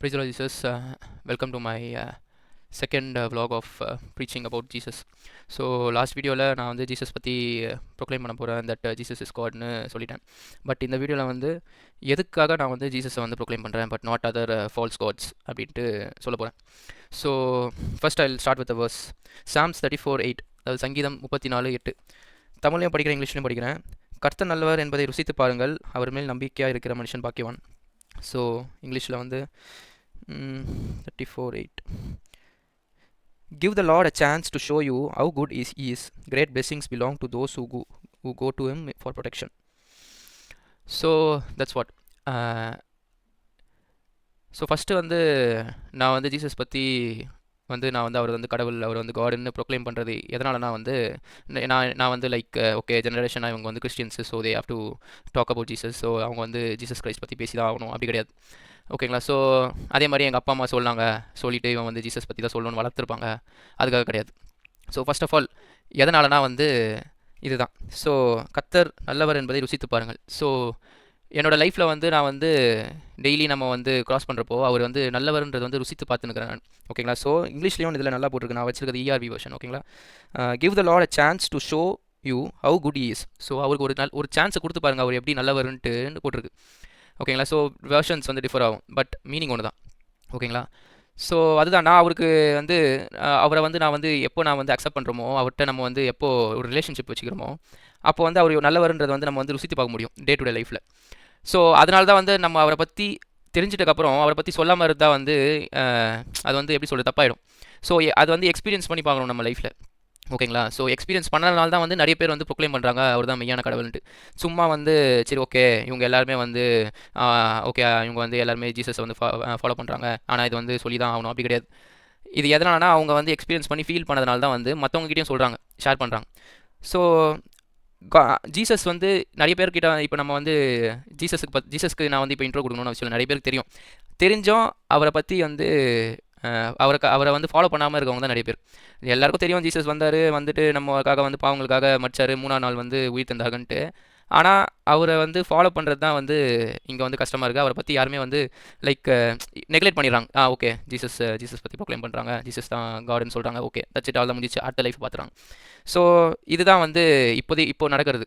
Praise the Lord Jesus. Welcome to my second vlog of preaching about Jesus. So last வீடியோவில் நான் வந்து Jesus பற்றி proclaim பண்ண போகிறேன் தட் ஜீசஸ் இஸ் காட்னு சொல்லிட்டேன். பட் இந்த வீடியோவில் வந்து எதுக்காக நான் வந்து ஜீசஸை வந்து ப்ரொக்ளைம் பண்ணுறேன் but not other false gods அப்படின்ட்டு சொல்ல போகிறேன். So first I start with verse psalms 34:8, அதாவது சங்கீதம் 34:8. தமிழ்லையும் படிக்கிறேன், இங்கிலீஷ்லையும் படிக்கிறேன். கர்த்தர் நல்லவர் என்பதை ருசித்து பாருங்கள், அவர் மேல் நம்பிக்கையாக இருக்கிற மனுஷன் பாக்கியவான். ஸோ இங்கிலீஷில் வந்து 34:8. Give the Lord a chance to show you how good he is. Great blessings belong to those who go to him for protection. So that's what. So first வந்து நான் வந்து ஜீசஸ் பற்றி நான் வந்து அவர் வந்து கடவுள், அவர் வந்து காடுன்னு ப்ரொக்ளைம் பண்ணுறது எதனாலனா வந்து நான் வந்து லைக் ஓகே ஜெனரேஷனாக இவங்க வந்து Christians, so they have to talk about Jesus. So அவங்க வந்து ஜீசஸ் கிரைஸ்ட் பற்றி பேசி தான் ஆகணும், அப்படி கிடையாது. ஓகேங்களா? ஸோ அதே மாதிரி எங்கள் அப்பா அம்மா சொல்லிவிட்டு இவன் வந்து ஜீசஸ் பற்றி தான் சொல்லணும்னு வளர்த்துருப்பாங்க, அதுக்காக கிடையாது. ஸோ ஃபர்ஸ்ட் ஆஃப் ஆல் எதனாலனா வந்து இதுதான். ஸோ கர்த்தர் நல்லவர் என்பதை ருசித்து பாருங்கள். ஸோ என்னோடய லைஃப்பில் வந்து நான் வந்து டெய்லி நம்ம வந்து கிராஸ் பண்ணுறப்போ அவர் வந்து நல்லவர்ன்றது வந்து ருசித்து பார்த்துனுக்கிறேன் நான். ஓகேங்களா? ஸோ இங்கிலீஷ்லேயும் இதில் நல்லா போட்டிருக்கு, நான் வச்சிருக்கிறது ERV வெர்ஷன். ஓகேங்களா? Give the Lord a chance to show you how good is. So அவருக்கு ஒரு சான்ஸை கொடுத்து பாருங்கள், அவர் எப்படி நல்லவருன்ட்டு போட்டிருக்கு. ஓகேங்களா? ஸோ வெர்ஷன்ஸ் வந்து டிஃபர் ஆகும், பட் மீனிங் ஒன்று தான். ஓகேங்களா? ஸோ அதுதான் நான் அவருக்கு வந்து அவரை வந்து நான் வந்து அக்செப்ட் பண்ணுறோமோ, அவர்கிட்ட நம்ம வந்து எப்போ ஒரு ரிலேஷன்ஷிப் வச்சுக்கிறோமோ, அப்போ வந்து அவர் நல்லவர்ன்றதை வந்து நம்ம வந்து ருசித்து பார்க்க முடியும் டே டு டே லைஃப்பில். ஸோ அதனால தான் வந்து நம்ம அவரை பற்றி தெரிஞ்சிட்டக்கப்புறம் அவரை பற்றி சொல்லாமல் இருந்தால் வந்து அது வந்து எப்படி சொல்கிறது, தப்பாயிடும். ஸோ அது வந்து எக்ஸ்பீரியன்ஸ் பண்ணி பார்க்கணும் நம்ம லைஃப்பில். ஓகேங்களா? ஸோ எக்ஸ்பீரியன்ஸ் பண்ணனால தான் வந்து நிறைய பேர் வந்து ப்ரொக்ளைம் பண்ணுறாங்க அவர் தான் மெய்யான கடவுள்ன்ட்டு. சும்மா வந்து சரி ஓகே இவங்க எல்லாருமே வந்து ஓகே இவங்க வந்து எல்லாருமே ஜீசஸை வந்து ஃபாலோ பண்ணுறாங்க, ஆனால் இது வந்து சொல்லி தான் ஆகணும், அப்படி கிடையாது. இது எதனாலனா அவங்க வந்து எக்ஸ்பீரியன்ஸ் பண்ணி ஃபீல் பண்ணதுனால தான் வந்து மற்றவங்ககிட்டையும் சொல்கிறாங்க, ஷேர் பண்ணுறாங்க. ஸோ ஜீசஸ் வந்து நிறைய பேர்கிட்ட இப்போ நம்ம வந்து ஜீசஸ்க்கு நான் வந்து இப்போ இன்ட்ரோ கொடுக்கணும்னு அவசியம் நிறைய பேருக்கு தெரிஞ்சும் அவரை பற்றி வந்து அவரை வந்து ஃபாலோ பண்ணாமல் இருக்கவங்க தான் நிறைய பேர். எல்லாருக்கும் தெரியும் ஜீசஸ் வந்துட்டு நம்மக்காக வந்து பாவங்களுக்காக மறிச்சார், 3ஆம் நாள் வந்து உயிர் தந்தாகன்ட்டு. ஆனால் அவரை வந்து ஃபாலோ பண்ணுறது தான் வந்து இங்கே வந்து கஷ்டமாக இருக்குது. அவரை பற்றி யாருமே வந்து லைக் நெக்லெக்ட் பண்ணிடுறாங்க. ஓகே ஜீசஸ் பற்றி ப்ரொக்ளைம் பண்ணுறாங்க, ஜீசஸ் தான் காடுன்னு சொல்கிறாங்க, ஓகே தட்ஸ் இட், ஆல் தான் முடிஞ்சிச்சு, அடுத்த லைஃப் பார்த்துறாங்க. ஸோ இதுதான் வந்து இப்போ நடக்கிறது.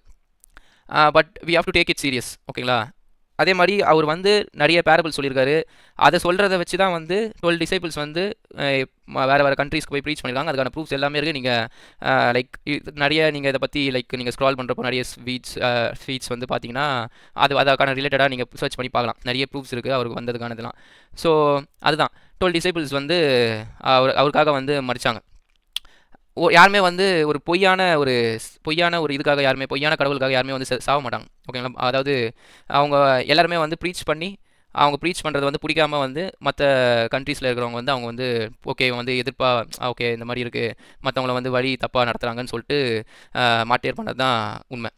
But we have to take it serious. ஓகேங்களா? அதே மாதிரி அவர் வந்து நிறைய பேரபிள் சொல்லியிருக்காரு. அதை சொல்கிறத வச்சு தான் வந்து 12 டிசைபிள்ஸ் வந்து வேறு கண்ட்ரீஸ்க்கு போய் ப்ரீச் பண்ணியிருக்காங்க. அதுக்கான ப்ரூஃப்ஸ் எல்லாமே இருக்குது. நீங்கள் லைக் நிறைய நீங்கள் இதை பற்றி லைக் நீங்கள் ஸ்க்ரால் பண்ணுறப்போ நிறைய ஸ்வீட்ஸ் வந்து பார்த்தீங்கன்னா அதுக்கான ரிலேட்டடாக நீங்கள் சர்ச் பண்ணி பார்க்கலாம். நிறைய ப்ரூஃப்ஸ் இருக்குது அவருக்கு வந்ததுக்கானதுலாம். ஸோ அதுதான் 12 டிசைபிள்ஸ் வந்து அவருக்காக வந்து மறிச்சாங்க. யாருமே வந்து ஒரு பொய்யான ஒரு இதுக்காக யாருமே பொய்யான கடவுளுக்காக யாருமே வந்து சாக மாட்டாங்க. ஓகேங்களா? அதாவது அவங்க எல்லாருமே வந்து ப்ரீச் பண்ணுறது வந்து பிடிக்காம வந்து மற்ற கண்ட்ரீஸில் இருக்கிறவங்க வந்து அவங்க வந்து ஓகே வந்து ஓகே இந்த மாதிரி இருக்குது, மற்றவங்கள வந்து வழி தப்பாக நடத்துகிறாங்கன்னு சொல்லிட்டு மாட்டேர் பண்ணது தான் உண்மை.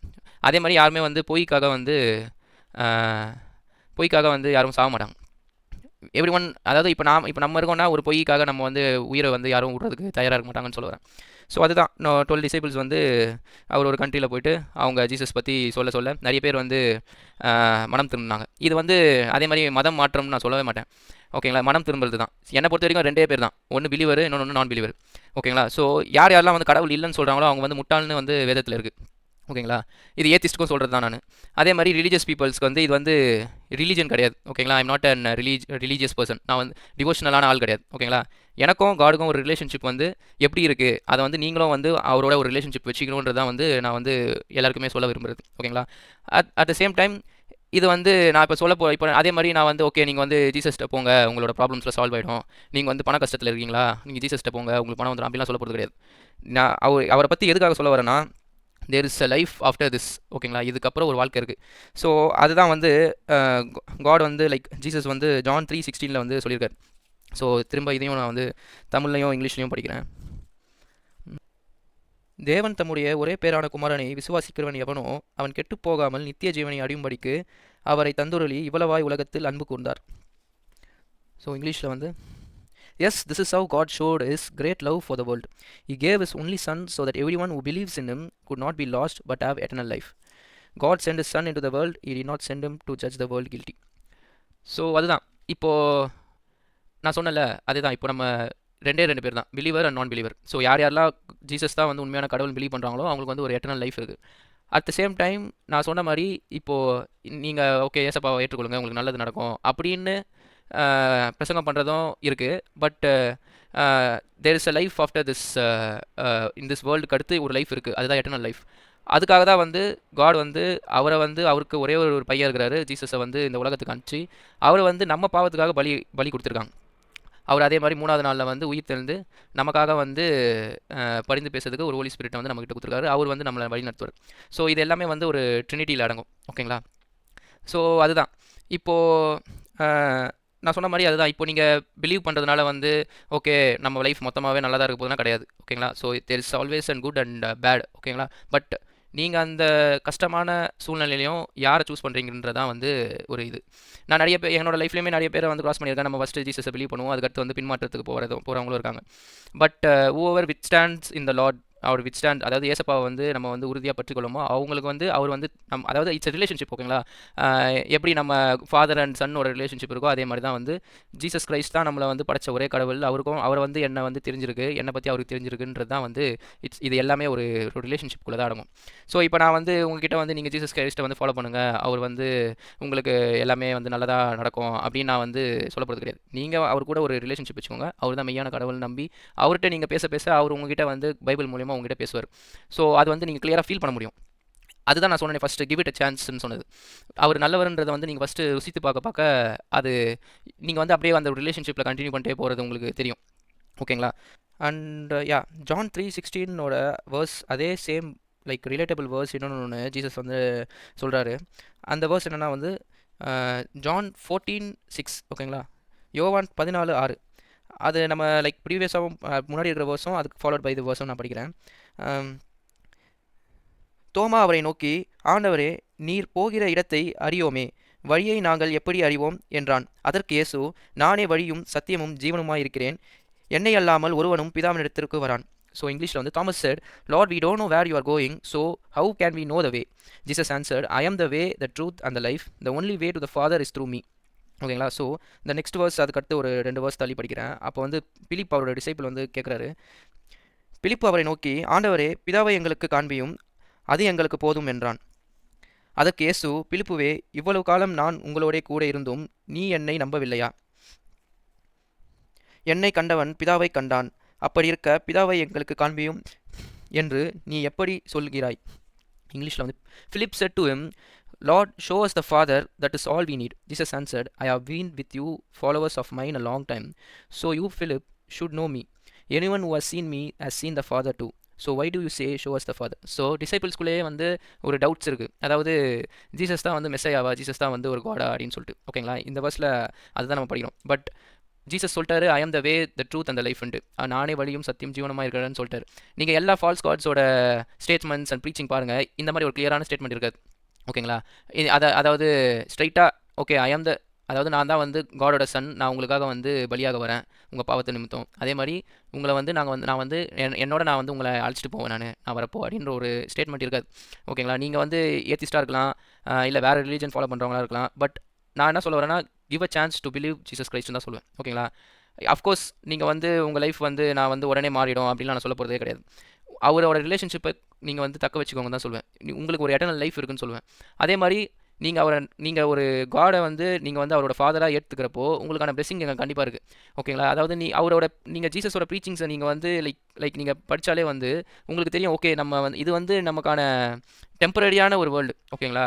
அதே மாதிரி யாருமே வந்து பொய்க்காக வந்து யாரும் சாக மாட்டாங்க. எவ்ரி ஒன், அதாவது இப்போ நம்ம இருக்கோம்னா ஒரு பொய்க்காக நம்ம வந்து உயிரை வந்து யாரும் விடுறதுக்கு தயாராக இருக்க மாட்டாங்கன்னு சொல்ல வரேன். ஸோ அதுதான் 12 டிசைபிள்ஸ் வந்து அவர் ஒரு கண்ட்ரியில் போயிட்டு அவங்க ஜீசஸ் பற்றி சொல்ல நிறைய பேர் வந்து மனம் திரும்பினாங்க. இது வந்து அதே மாதிரி மதம் மாற்றம்னு நான் சொல்லவே மாட்டேன். ஓகேங்களா? மனம் திரும்புறது தான் என்னை பொறுத்த வரைக்கும் 2 பேர் தான், ஒன்று பிலீவர், இன்னொன்று நான் பிலீவர். ஓகேங்களா? ஸோ யாரெல்லாம் வந்து கடவுள் இல்லைன்னு சொல்கிறாங்களோ அவங்க வந்து முட்டாள்னு வந்து வேதத்தில் இருக்குது. ஓகேங்களா? இது ஏத்திஸ்ட்டுக்கும் சொல்கிறது தான் நான். அதே மாதிரி ரிலீஜியஸ் பீப்புள்ஸ்க்கு வந்து இது வந்து ரிலீஜன் கிடையாது. ஓகேங்களா? I'm not an religious person. நான் வந்து டிவோஷனலான ஆள் கிடையாது. ஓகேங்களா? எனக்கும் காடுக்கும் ஒரு ரிலேஷன்ஷிப் வந்து எப்படி இருக்குது, அதை வந்து நீங்களும் வந்து அவரோட ஒரு ரிலேஷன்ஷிப் வச்சுக்கணுன்றது தான் வந்து நான் வந்து எல்லாருக்குமே சொல்ல விரும்புகிறது. ஓகேங்களா? அட் த சேம் டைம் இது வந்து நான் இப்போ அதே மாதிரி நான் வந்து ஓகே நீங்கள் வந்து ஜீசஸ்ட்ட போங்க, உங்களோட ப்ராப்ளம்ஸில் சால்வ் ஆகிடும், நீங்கள் வந்து பண கஷ்டத்தில் இருக்கீங்களா, நீங்கள் ஜீசஸ்ட்ட போங்க, உங்களுக்கு பணம் வந்துடும் அப்படிலாம் சொல்ல போகிறது கிடையாது. நான் அவரை பற்றி எதுக்காக சொல்ல வரேன்னா, there is a life after this. ஓகேங்களா? இதுக்கப்புறம் ஒரு வாழ்க்கை இருக்குது. ஸோ அதுதான் வந்து காட் வந்து லைக் ஜீசஸ் வந்து ஜான் 3:16 வந்து சொல்லியிருக்காரு. ஸோ திரும்ப இதையும் நான் வந்து தமிழ்லையும் இங்கிலீஷ்லையும் படிக்கிறேன். தேவன் தம்முடைய ஒரே பேரான குமாரனை விசுவாசிக்கிறவன் எவனோ அவன் கெட்டு போகாமல் நித்திய ஜீவனை அடையும்படிக்கு அவரை தந்துருளி இவ்வளவாய் உலகத்தில் அன்பு கூர்ந்தார். ஸோ இங்கிலீஷில் வந்து Yes, this is how God showed his great love for the world. He gave his only Son so that everyone who believes in him could not be lost but have eternal life. God sent his Son into the world. He did not send him to judge the world guilty. So அதுதான் இப்போது நான் சொன்னல அதுதான். இப்போ நம்ம ரெண்டே 2 பேர் தான். பிலீவர் அண்ட் நான் பிலீவர். ஸோ யாரெல்லாம் ஜீசஸ் தான் வந்து உண்மையான கடவுள்னு பிலீவ் பண்ணுறாங்களோ அவங்களுக்கு வந்து ஒரு எட்டர்னல் லைஃப் இருக்குது. அட் த சேம் டைம் நான் சொன்ன மாதிரி இப்போது நீங்கள் ஓகே ஏசப்பாவை ஏற்றுக்கொள்ளுங்க உங்களுக்கு நல்லது நடக்கும் அப்படின்னு பிரசங்கம் பண்ணுறதும் இருக்குது. But there is a life after this in this வேர்ல்டுக்கு அடுத்து ஒரு லைஃப் இருக்குது, அதுதான் எட்டர்னல் லைஃப். அதுக்காக தான் வந்து காட் வந்து அவரை வந்து அவருக்கு ஒரே ஒரு பையன் இருக்கிறாரு, ஜீசஸை வந்து இந்த உலகத்துக்கு அனுப்பிச்சு அவரை வந்து நம்ம பாவத்துக்காக பலி கொடுத்துருக்காங்க. அவர் அதே மாதிரி 3ஆவது நாளில் வந்து உயிர் தெழுந்து நமக்காக வந்து பரிந்து பேசுறதுக்கு ஒரு ஹோலி ஸ்பிரிட்டை வந்து நம்மகிட்ட கொடுத்துருக்காரு. அவர் வந்து நம்மளை வழி நடத்துவார். ஸோ இது எல்லாமே வந்து ஒரு ட்ரினிட்டியில் அடங்கும். ஓகேங்களா? ஸோ அதுதான் இப்போது நான் சொன்ன மாதிரி அதுதான். இப்போ நீங்கள் பிலீவ் பண்ணுறதுனால வந்து ஓகே நம்ம லைஃப் மொத்தமாகவே நல்லா தான் இருக்க போதுன்னா கிடையாது. ஓகேங்களா? So there is always and good and bad. ஓகேங்களா? பட் நீங்கள் அந்த கஷ்டமான சூழ்நிலையிலையும் யாரை சூஸ் பண்ணுறீங்கன்றதான் வந்து ஒரு இது. நான் நிறைய பேர் என்னோட லைஃப்லேயுமே நிறைய பேரை வந்து கிராஸ் பண்ணியிருக்கேன். நம்ம ஃபஸ்ட்டு ஜீசஸை பிலீவ் பண்ணுவோம், அதுக்கடுத்து வந்து பின்மாற்றத்துக்கு போகிறவங்களும் இருக்காங்க. But over withstands in the Lord, அவர் வித் ஸ்டாண்ட், அதாவது ஏசப்பாவை வந்து நம்ம வந்து உறுதியாக பற்றிக்கொள்ளுமோ அவங்களுக்கு வந்து அவர் வந்து அதாவது இட்ஸ் ரிலேஷன்ஷிப். ஓகேங்களா? எப்படி நம்ம ஃபாதர் அண்ட் சன்னோட ரிலேஷன்ஷிப் இருக்கோ அதே மாதிரி தான் வந்து ஜீசஸ் கிரைஸ்ட் தான் நம்மளை வந்து படைச்ச ஒரே கடவுள். அவருக்கும் அவரை வந்து என்னை வந்து தெரிஞ்சிருக்கு, என்னை பற்றி அவருக்கு தெரிஞ்சிருக்குன்றது தான் வந்து இது எல்லாமே ஒரு ரிலேஷன்ஷிப்புக்குள்ளே தான் அடங்கும். ஸோ இப்போ நான் வந்து உங்ககிட்ட வந்து நீங்கள் ஜீசஸ் கிரைஸ்ட்டை வந்து ஃபாலோ பண்ணுங்கள், அவர் வந்து உங்களுக்கு எல்லாமே வந்து நல்லதாக நடக்கும் அப்படின்னு நான் வந்து சொல்லப்படுறது கிடையாது. நீங்கள் அவர் கூட ஒரு ரிலேஷன்ஷிப் வச்சுக்கோங்க. அவர் தான் மெய்யான கடவுள் நம்பி அவர்கிட்ட நீங்கள் பேச பேச அவர் உங்ககிட்ட வந்து பைபிள் மூலியமாக உங்ககிட்ட பேசுவார். ஸோ அது வந்து நீங்கள் கிளியராக ஃபீல் பண்ண முடியும். அதுதான் நான் சொன்னேன் ஃபஸ்ட்டு கிவ் இட் அ சான்ஸ்ன்னு சொன்னது. அவர் நல்லவர்ன்றதை வந்து நீங்கள் ஃபஸ்ட்டு ருசித்து பார்க்க பார்க்க அது நீங்கள் வந்து அப்படியே அந்த ரிலேஷன்ஷிப்பில் கண்டினியூ பண்ணிட்டே போகிறது உங்களுக்கு தெரியும். ஓகேங்களா? அண்ட் ஜான் 3:16 வேர்ஸ் அதே சேம் லைக் ரிலேட்டபிள் வேர்ஸ் இன்னொன்று ஜீசஸ் வந்து சொல்கிறாரு. அந்த வேர்ஸ் என்னென்னா வந்து ஜான் 14:6. ஓகேங்களா? யோவான் 14:6. அது நம்ம லைக் ப்ரீவியஸாகவும் முன்னாடி இருக்கிற வேர்ஸும் அதுக்கு ஃபாலோட் பை தி வேர்ஸும் நான் படிக்கிறேன். தோமா அவரை நோக்கி, ஆண்டவரே, நீர் போகிற இடத்தை அறியோமே, வழியை நாங்கள் எப்படி அறிவோம் என்றான். அதற்கு இயேசு, நானே வழியும் சத்தியமும் ஜீவனுமாயிருக்கிறேன், என்னை அல்லாமல் ஒருவனும் பிதாவினிடத்திற்கு வரான். ஸோ இங்கிலீஷில் வந்து Thomas said, Lord, we don't know where you are going, so how can we know the way? Jesus answered, I am the way, the truth and the life. The only way to the Father is through me. ஓகேங்களா? So இந்த next verse அதுக்கடுத்து ஒரு 2 verse தள்ளி படிக்கிறேன். அப்போ வந்து Philip அவரோட disciple வந்து கேட்குறாரு. பிலிப்பு அவரை நோக்கி, ஆண்டவரே, பிதாவை எங்களுக்கு காண்பியும், அது எங்களுக்கு போதும் என்றான். அதற்கு இயேசு, பிலிப்புவே, இவ்வளவு காலம் நான் உங்களோட கூட இருந்தும் நீ என்னை நம்பவில்லையா? என்னை கண்டவன் பிதாவை கண்டான். அப்படி இருக்க பிதாவை எங்களுக்கு காண்பியும் என்று நீ எப்படி சொல்கிறாய்? இங்கிலீஷில் வந்து Philip said to him, Lord, show us the Father, that is all we need. Jesus answered, I have been with you, followers of mine, a long time. So you, Philip, should know me. Anyone who has seen me has seen the Father too. So why do you say show us the Father? So டிசைபிள்ஸ்குள்ளேயே வந்து ஒரு doubts இருக்குது. அதாவது Jesus தான் வந்து மெஸ்ஸையாவா, Jesus தான் வந்து ஒரு காடா அப்படின்னு சொல்லிட்டு. ஓகேங்களா? இந்த பஸ்ஸில் அதுதான் நம்ம படிக்கிறோம். பட் ஜீசஸ் சொல்லிட்டாரு, ஐ ஆம் த வே, த ட்ரூத் அண்ட் த லைஃப்ன்ட்டு. நானே வழியும் சத்தியம் ஜீவனமாக இருக்கிறேன்னு சொல்லிட்டாரு. நீங்கள் எல்லா ஃபால்ஸ் காட்ஸோட ஸ்டேட்மெண்ட்ஸ் அண்ட் ப்ரீச்சிங் பாருங்கள், இந்த மாதிரி ஒரு கிளியரான ஸ்டேட்மெண்ட் இருக்காது. ஓகேங்களா? அதாவது ஸ்ட்ரைட்டாக ஓகே ஐ ஆம் த, அதாவது நான் தான் வந்து காடோட சன், நான் உங்களுக்காக வந்து பலியாக வரேன் உங்கள் பாவத்தை நிமித்தம். அதே மாதிரி உங்களை வந்து நான் வந்து என்னோட நான் வந்து உங்களை அழைச்சிட்டு போவேன், நான் வரப்போ அப்படின்ற ஒரு ஸ்டேட்மெண்ட் இருக்காது. ஓகேங்களா? நீங்கள் வந்து ஏத்திஸ்டாக இருக்கலாம், இல்லை வேறு ரிலீஜன் ஃபாலோ பண்ணுறவங்களா இருக்கலாம். பட் நான் என்ன சொல்ல வரேன்னா, give a chance to believe Jesus கிரைஸ்ட்னு தான் சொல்லுவேன். ஓகேங்களா? அஃப்கோர்ஸ் நீங்கள் வந்து உங்கள் லைஃப் வந்து நான் வந்து உடனே மாறிடும் அப்படின்லாம் நான் சொல்ல போகிறதே கிடையாது. அவரோட ரிலேஷன்ஷிப்பை நீங்கள் வந்து தக்க வச்சுக்கோங்க தான் சொல்லுவேன். உங்களுக்கு ஒரு எட்டர்னல் லைஃப் இருக்குன்னு சொல்லுவேன். அதே மாதிரி நீங்கள் ஒரு காடை வந்து நீங்கள் வந்து அவரோட ஃபாதராக ஏற்றுக்கிறப்போ உங்களுக்கான பிளெஸிங் எங்கள் கண்டிப்பாக இருக்குது. ஓகேங்களா? அதாவது நீங்கள் ஜீசஸோட ப்ரீச்சிங்ஸை நீங்கள் வந்து லைக் நீங்கள் படித்தாலே வந்து உங்களுக்கு தெரியும், ஓகே நம்ம வந்து இது வந்து நமக்கான டெம்பரரியான ஒரு வேர்ல்டு. ஓகேங்களா?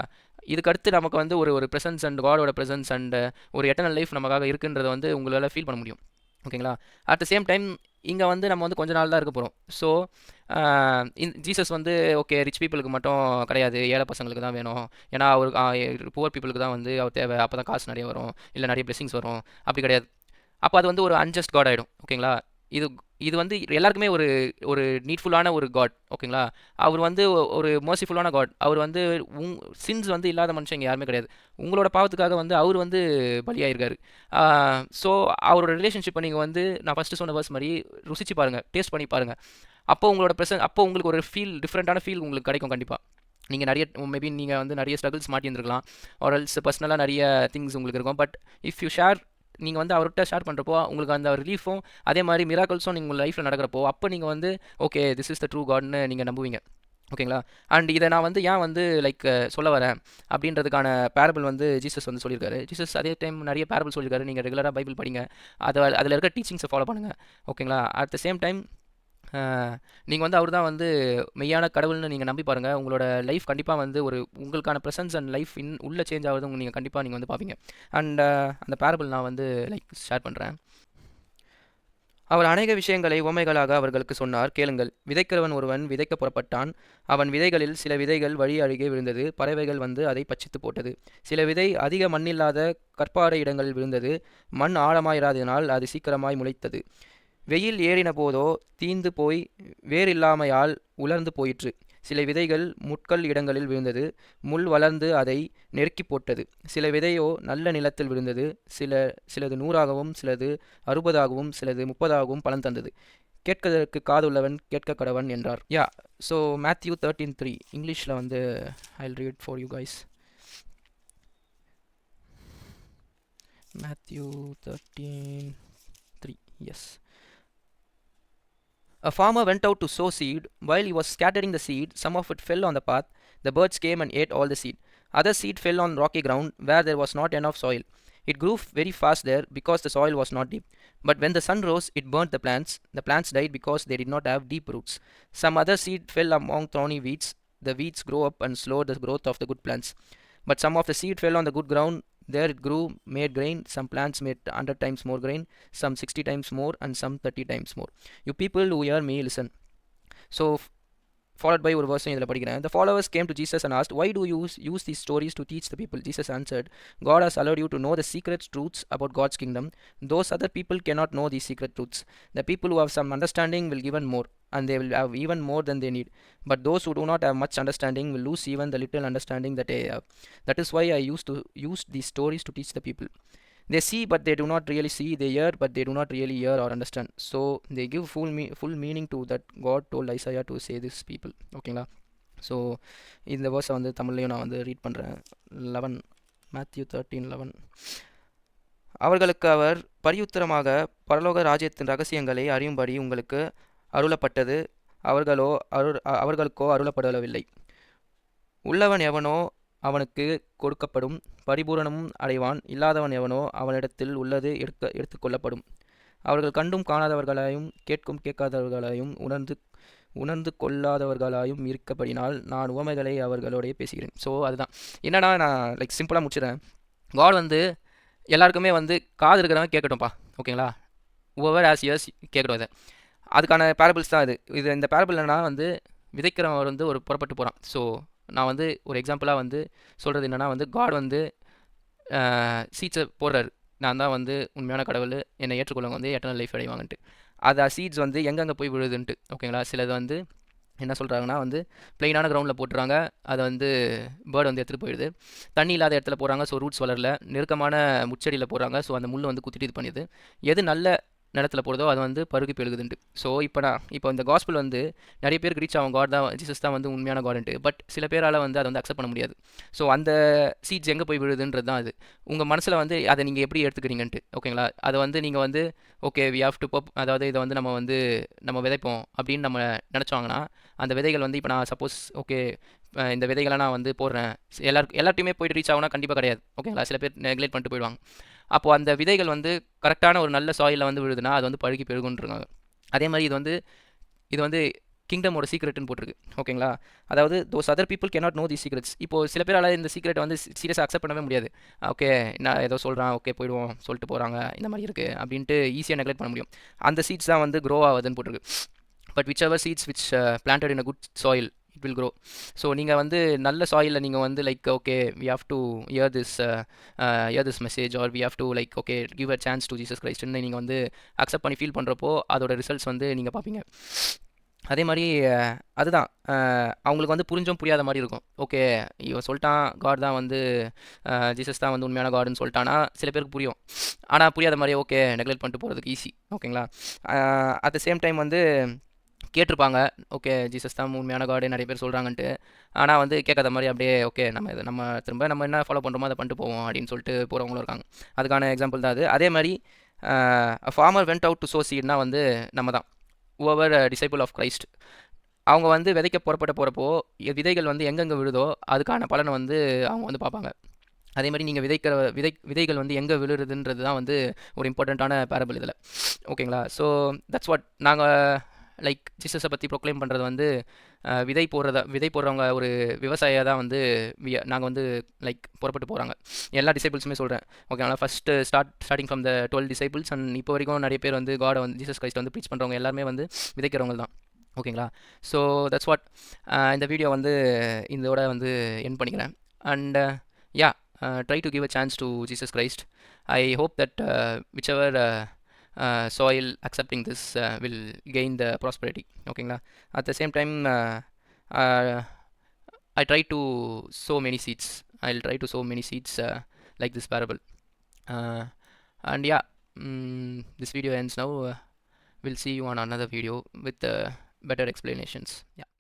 இதுக்கடுத்து நமக்கு வந்து ஒரு ப்ரெசன்ஸ் அண்ட் காடோட ப்ரெசன்ஸ் அண்ட் ஒரு எட்டர்னல் லைஃப் நமக்காக இருக்குன்றதை வந்து உங்களால் ஃபீல் பண்ண முடியும். ஓகேங்களா? அட் த சேம் டைம் இங்கே வந்து நம்ம வந்து கொஞ்ச நாள் தான் இருக்க போகிறோம். ஸோ ஜீசஸ் வந்து ஓகே ரிச் பீப்புளுக்கு மட்டும் கிடையாது, ஏழை பசங்களுக்கு தான் வேணும். ஏன்னா அவர் புவர் பீப்புளுக்கு தான் வந்து அவர் தேவை, அப்போ தான் காசு நிறைய வரும், இல்லை நிறைய பிளெஸிங்ஸ் வரும். அப்படி கிடையாது. அப்போ அது வந்து ஒரு அன்ஜஸ்ட் காட் ஆகிடும். ஓகேங்களா? இது வந்து எல்லாருக்குமே ஒரு நீட்ஃபுல்லான ஒரு காட். ஓகேங்களா? அவர் வந்து ஒரு மர்சிஃபுல்லான காட். அவர் வந்து சின்ஸ் வந்து இல்லாத மனுஷன் இங்கே யாருமே கிடையாது. உங்களோட பாவத்துக்காக வந்து அவர் வந்து பலியாயிருக்காரு. ஸோ அவரோட ரிலேஷன்ஷிப்பை நீங்கள் வந்து நான் ஃபஸ்ட்டு சொன்ன வேர்ஸ் மாதிரி ருசிச்சு பாருங்கள், டேஸ்ட் பண்ணி பாருங்கள். அப்போ உங்களோட அப்போ உங்களுக்கு ஒரு டிஃப்ரெண்ட்டான ஃபீல் உங்களுக்கு கிடைக்கும் கண்டிப்பாக. நீங்கள் மேபி நீங்கள் வந்து நிறைய ஸ்ட்ரகிள்ஸ் மாட்டி இருந்திருக்கலாம், ஆர் எல்ஸ் பர்சனலாக நிறைய திங்ஸ் உங்களுக்கு இருக்கும். பட் இஃப் யூ ஷேர் நீங்கள் வந்து அவர்கிட்ட ஷேர் பண்ணுறப்போ உங்களுக்கு அந்த ரிலீஃபும் அதே மாதிரி மிராக்கல்ஸும் நீங்கள் லைஃப்பில் நடக்கிறப்போ அப்போ நீங்கள் வந்து okay this is the true காட்னு நீங்கள் நம்புவீங்க. ஓகேங்களா? அண்ட் இதை நான் வந்து ஏன் வந்து லைக் சொல்ல வரேன் அப்படின்றதுக்கான பேரபிள் வந்து ஜீசஸ் வந்து சொல்லியிருக்காரு. ஜீசஸ் அதே டைம் நிறைய பேரபிள் சொல்லியிருக்காரு. நீங்கள் ரெகுலராக பைபிள் படிங்க, அதில் இருக்க டீச்சிங்ஸை ஃபாலோ பண்ணுங்கள். ஓகேங்களா? அட் த சேம் டைம் நீங்கள் வந்து அவர் தான் வந்து மெய்யான கடவுள்னு நீங்கள் நம்பி பாருங்கள். உங்களோட லைஃப் கண்டிப்பாக வந்து ஒரு உங்களுக்கான ப்ரெசன்ஸ் அண்ட் லைஃப் உள்ள சேஞ்ச் ஆகுது நீங்கள் கண்டிப்பாக நீங்கள் வந்து பார்ப்பீங்க. அண்ட் அந்த பேரபிள் நான் வந்து லைக் ஷேர் பண்ணுறேன். அவர் அநேக விஷயங்களை உவமைகளாக அவர்களுக்கு சொன்னார். கேளுங்கள். விதைக்கிறவன் ஒருவன் விதைக்க புறப்பட்டான். அவன் விதைகளில் சில விதைகள் வழி அருகே விழுந்தது. பறவைகள் வந்து அதை பட்சித்து போட்டது. சில விதை அதிக மண்ணில்லாத கற்பாறை இடங்களில் விழுந்தது. மண் ஆழமாயிராததினால் அது சீக்கிரமாய் முளைத்தது. வெயில் ஏறின போதோ தீந்து போய் வேரில்லாமையால் உலர்ந்து போயிற்று. சில விதைகள் முட்கள் இடங்களில் விழுந்தது. முள் வளர்ந்து அதை நெருக்கி போட்டது. சில விதையோ நல்ல நிலத்தில் விழுந்தது. சிலது 100ஆகவும் சிலது 60ஆகவும் சிலது 30ஆகவும் பலன் தந்தது. கேட்கதற்கு காதுள்ளவன் கேட்க கடவன் என்றார். யா, ஸோ மேத்யூ 13:3 இங்கிலீஷில் வந்து I will read for you guys. Matthew 13:3. Yes. A farmer went out to sow seed. While he was scattering the seed, some of it fell on the path. The birds came and ate all the seed. Other seed fell on rocky ground where there was not enough soil. It grew very fast there because the soil was not deep. But when the sun rose, it burnt the plants. The plants died because they did not have deep roots. Some other seed fell among thorny weeds. The weeds grew up and slowed the growth of the good plants. But some of the seed fell on the good ground. There it grew, made grain. Some plants made 100 times more grain, some 60 times more, and some 30 times more. You people who hear me, listen. So, followed by ஒரு verse இதில் படிக்கிறேன். The followers came to Jesus and asked, why do you use these stories to teach the people? Jesus answered, God has allowed you to know the secret truths about God's kingdom. Those other people cannot know these secret truths. The people who have some understanding will given more, and they will have even more than they need. But those who do not have much understanding will lose even the little understanding that they have. That is why I used to use these stories to teach the people. They see but they do not really see, they hear but they do not really hear or understand. So they give full meaning to that God told Isaiah to say this people. ஓகேங்களா? So இந்த வேர்ஸை வந்து தமிழ்லையும் நான் வந்து read பண்ணுறேன். 11 Matthew 13:11. அவர்களுக்கு அவர் பரியுத்தரமாக, பரலோக ராஜ்யத்தின் ரகசியங்களை அறியும்படி உங்களுக்கு அருளப்பட்டது, அவர்களுக்கோ அருளப்படவில்லை. உள்ளவன் எவனோ அவனுக்கு கொடுக்கப்படும், பரிபூரணமும் அடைவான். இல்லாதவன் எவனோ அவனிடத்தில் உள்ளது எடுத்துக்கொள்ளப்படும். அவர்கள் கண்டும் காணாதவர்களாயும் கேட்கும் கேட்காதவர்களாயும் உணர்ந்து கொள்ளாதவர்களாயும் இருக்கப்படினால் நான் உவமைகளை அவர்களோடைய பேசுகிறேன். ஸோ அதுதான் என்னன்னா, நான் லைக் சிம்பிளாக முடிச்சிடறேன். காட் வந்து எல்லாருக்குமே வந்து காது இருக்கிறவங்க கேட்கட்டும்ப்பா. ஓகேங்களா? ஓவர் ஆஸ் இயர்ஸ் கேட்கணும். அதை அதுக்கான பேரபிள்ஸ் தான் இது. இந்த பேரபிள் என்னன்னா வந்து விதைக்கிறவன் வந்து ஒரு புறப்பட்டு போகிறான். ஸோ நான் வந்து ஒரு எக்ஸாம்பிளாக வந்து சொல்கிறது என்னென்னா வந்து காட் வந்து சீட்ஸை போடுறாரு. நான் தான் வந்து உண்மையான கடவுள், என்னை ஏற்றுக்கொள்ளவங்க வந்து எட்டர்னல் லைஃப் அடைவாங்கன்ட்டு. அது சீட்ஸ் வந்து எங்கெங்கே போய் விழுதுன்ட்டு. ஓகேங்களா? சிலது வந்து என்ன சொல்கிறாங்கன்னா வந்து பிளெயினான கிரவுண்டில் போட்டுறாங்க, அதை வந்து பேர்டு வந்து எடுத்துகிட்டு போயிடுது. தண்ணி இல்லாத இடத்துல போகிறாங்க, ஸோ ரூட்ஸ் வளரல. நெருக்கமான முச்செடியில் போகிறாங்க, ஸோ அந்த முள் வந்து குத்திட்டு இது பண்ணிடுது. எது நல்ல நிலத்தில் போடுதோ அது வந்து பருகி பெருகுதுன்ட்டு. ஸோ இப்போ இந்த காஸ்பிள் வந்து நிறைய பேருக்கு ரீச் ஆகும். காட் தான், ஜீசஸ் தான் வந்து உண்மையான காடுன்ட்டு. பட் சில பேரால் வந்து அதை வந்து அக்செப்ட் பண்ண முடியாது. ஸோ அந்த சீட்ஸ் எங்கே போய் விழுதுன்றது தான் அது. உங்கள் மனசில் வந்து அதை நீங்கள் எப்படி எடுத்துக்கிறீங்கன்ட்டு. ஓகேங்களா? அதை வந்து நீங்கள் வந்து ஓகே வி ஹாவ் டு அதாவது இதை வந்து நம்ம விதைப்போம் அப்படின்னு நம்ம நினச்சோங்கன்னா அந்த விதைகள் வந்து இப்போ நான் சப்போஸ் ஓகே இந்த விதைகளை நான் வந்து போடுறேன், எல்லார்ட்டையுமே போய்ட்டு ரீச் ஆகுனா கண்டிப்பாக கிடையாது. ஓகேங்களா? சில பேர் நெக்லெக்ட் பண்ணிட்டு போயிடுவாங்க. அப்போது அந்த விதைகள் வந்து கரெக்டான ஒரு நல்ல சாயிலில் வந்து விழுதுன்னா அது வந்து பழுகி பெருகுன்றாங்க. அதே மாதிரி இது வந்து கிங்டமோட சீக்ரெட்னு போட்டிருக்கு. ஓகேங்களா? அதாவது those other people cannot no the secrets. இப்போது சில பேரால் இந்த சீக்ரெட் வந்து சீரியஸாக அக்செப்ட் பண்ணவே முடியாது. ஓகே நான் ஏதோ சொல்கிறேன், ஓகே போயிடுவோம் சொல்லிட்டு போகிறாங்க, இந்த மாதிரி இருக்குது அப்படின்ட்டு ஈஸியாக நெக்லெக்ட் பண்ண முடியும். அந்த சீட்ஸ் தான் வந்து க்ரோ ஆகுதுன்னு போட்டிருக்கு. But whichever seeds which planted in a good soil it will grow. So நீங்கள் வந்து நல்ல சாயிலில் நீங்கள் வந்து like okay we have to hear this message or we have to like okay give a chance to Jesus கிரைஸ்ட்னு நீங்கள் வந்து accept பண்ணி ஃபீல் பண்ணுறப்போ அதோட ரிசல்ட்ஸ் வந்து நீங்கள் பார்ப்பீங்க. அதே மாதிரி அதுதான் அவங்களுக்கு வந்து புரிஞ்சும் புரியாத மாதிரி இருக்கும். ஓகே இவன் சொல்லிட்டான் காட் தான் வந்து ஜீசஸ் தான் வந்து உண்மையான காடுன்னு சொல்லிட்டானா சில பேருக்கு புரியும். ஆனால் புரியாத மாதிரி ஓகே நெக்லெக்ட் பண்ணிட்டு போகிறதுக்கு ஈஸி. ஓகேங்களா? அட் த சேம் டைம் வந்து கேட்டிருப்பாங்க. ஓகே, ஜீசஸ் தான் உண்மையான காடு நிறைய பேர் சொல்கிறாங்கன்ட்டு. ஆனால் வந்து கேட்காத மாதிரி அப்படியே ஓகே நம்ம திரும்ப நம்ம என்ன ஃபாலோ பண்ணுறோமோ அதை பண்ணிட்டு போவோம் அப்படின்னு சொல்லிட்டு போகிறவங்களும் இருக்காங்க. அதுக்கான எக்ஸாம்பிள் தான் அது. அதே மாதிரி farmer went out to sow சீட்னா வந்து நம்ம தான் ஓவர் டிசைபிள் ஆஃப் கிரைஸ்ட். அவங்க வந்து விதைக்க புறப்பட போகிறப்போ விதைகள் வந்து எங்கெங்கே விழுதோ அதுக்கான பலனை வந்து அவங்க வந்து பார்ப்பாங்க. அதே மாதிரி நீங்கள் விதைக்கிற விதைகள் வந்து எங்கே விழுறதுன்றது தான் வந்து ஒரு இம்பார்ட்டண்ட்டான பேரபிள் இதில். ஓகேங்களா? ஸோ தட்ஸ் வாட் நாங்கள் லைக் ஜீசஸை பற்றி ப்ரொக்ளைம் பண்ணுறது வந்து விதை போடுறவங்க ஒரு விவசாயியாக தான் வந்து நாங்கள் வந்து லைக் புறப்பட்டு போகிறாங்க. எல்லா டிசைபிள்ஸுமே சொல்கிறேன். ஓகேங்களா? First starting from the 12 disciples and இப்போ வரைக்கும் நிறைய பேர் வந்து காடை வந்து ஜீசஸ் கிரைஸ்ட் வந்து ப்ரீச் பண்ணுறவங்க எல்லாருமே வந்து விதைக்கிறவங்க தான். ஓகேங்களா? ஸோ தட்ஸ் வாட் இந்த வீடியோ வந்து இதோட வந்து என் பண்ணிக்கிறேன். And yeah, try to give a chance to Jesus Christ. I hope that whichever soil accepting this will gain the prosperity. ஓகேங்களா? At the same time, uh, I try to sow many seeds. I'll try to sow many seeds like this parable. Uh, and yeah, this video ends now. We'll see you on another video with better explanations. Yeah.